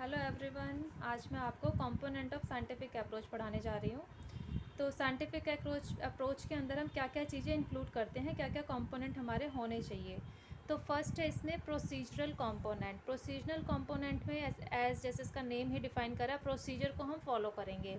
Hello everyone, आज मैं आपको कंपोनेंट ऑफ साइंटिफिक अप्रोच पढ़ाने जा रही हूँ। तो साइंटिफिक अप्रोच के अंदर हम क्या क्या चीज़ें इंक्लूड करते हैं, क्या क्या कंपोनेंट हमारे होने चाहिए। तो फर्स्ट है इसमें प्रोसीजरल कंपोनेंट। प्रोसीजरल कंपोनेंट में एज जैसे इसका नेम ही डिफाइन करा, प्रोसीजर को हम फॉलो करेंगे।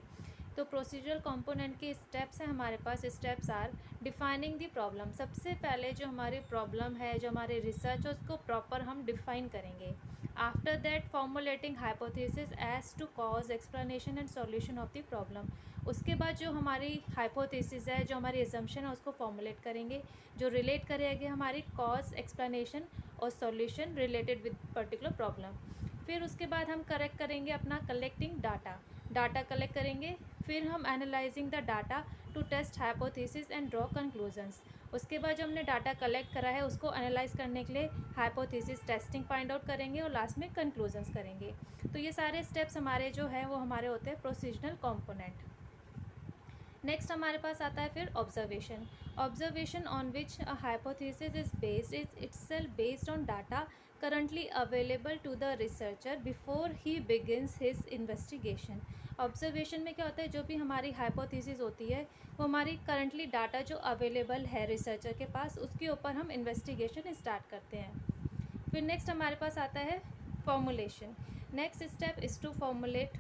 तो प्रोसीजरल कंपोनेंट के स्टेप्स हैं हमारे पास। Steps are defining the problem. सबसे पहले जो हमारी प्रॉब्लम है, जो हमारे रिसर्च है, उसको प्रॉपर हम डिफाइन करेंगे। After that formulating hypothesis as to cause explanation and solution of the problem. उसके बाद जो हमारी हाइपोथेसिस है, जो हमारी एजम्पशन है, उसको फॉर्मुलेट करेंगे, जो रिलेट करेगी हमारी कॉज, एक्सप्लेनेशन और solution related with particular problem. फिर उसके बाद हम करेक्ट करेंगे अपना कलेक्टिंग डाटा कलेक्ट करेंगे। फिर हम analysing the data to test hypothesis and draw conclusions. उसके बाद जो हमने डाटा कलेक्ट करा है उसको एनालाइज करने के लिए हाइपोथेसिस टेस्टिंग फाइंड आउट करेंगे और लास्ट में कंक्लूजन्स करेंगे। तो ये सारे स्टेप्स हमारे जो है वो हमारे होते हैं प्रोसीजरल कंपोनेंट। नेक्स्ट हमारे पास आता है फिर observation. Observation on which a hypothesis is based is itself based on data currently available to the researcher before he begins his investigation। Observation में क्या होता है, जो भी हमारी हाइपोथेसिस होती है वो हमारी करंटली डाटा जो अवेलेबल है रिसर्चर के पास, उसके ऊपर हम इन्वेस्टिगेशन स्टार्ट करते हैं। फिर नेक्स्ट हमारे पास आता है formulation. Next step is to formulate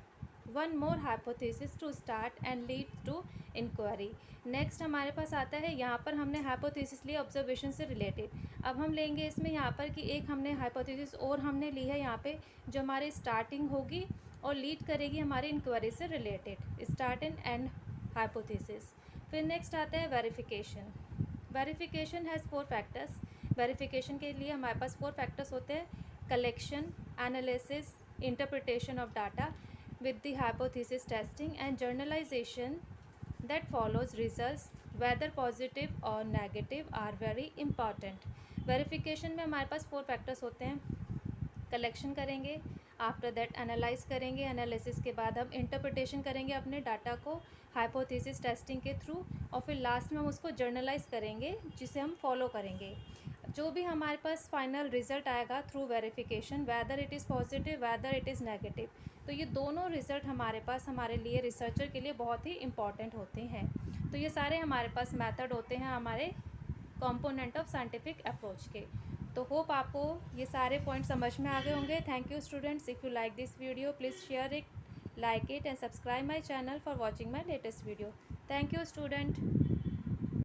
one more hypothesis to start and lead to inquiry. Next हमारे पास आता है, यहाँ पर हमने हाइपोथेसिस लिया ऑब्जर्वेशन से रिलेटेड। अब हम लेंगे इसमें यहाँ पर कि एक हमने हाइपोथेसिस और हमने ली है यहाँ पे, जो हमारी स्टार्टिंग होगी और लीड करेगी हमारी इंक्वायरी से related, start and and hypothesis. फिर नेक्स्ट आता है verification. Verification has 4 factors. Verification के लिए हमारे पास 4 फैक्टर्स होते हैं: collection, analysis, interpretation of data with the hypothesis testing and generalization that follows results whether positive or negative are very important। Verification में हमारे पास 4 फैक्टर्स होते हैं। कलेक्शन करेंगे, आफ्टर दैट एनालाइज करेंगे, एनालिसिस के बाद हम इंटरप्रिटेशन करेंगे अपने डाटा को हाइपोथेसिस टेस्टिंग के थ्रू, और फिर लास्ट में हम उसको जर्नलाइज करेंगे जिसे हम फॉलो करेंगे। जो भी हमारे पास फाइनल रिजल्ट आएगा through verification, whether it is positive whether it is negative, तो ये दोनों रिजल्ट हमारे पास हमारे लिए रिसर्चर के लिए बहुत ही इम्पॉर्टेंट होते हैं। तो ये सारे हमारे पास मेथड होते हैं हमारे कंपोनेंट ऑफ साइंटिफिक अप्रोच के। तो होप आपको ये सारे पॉइंट समझ में आ गए होंगे। Thank you students. If you like this video please share it, like it and subscribe my channel for watching my latest video। Thank you student।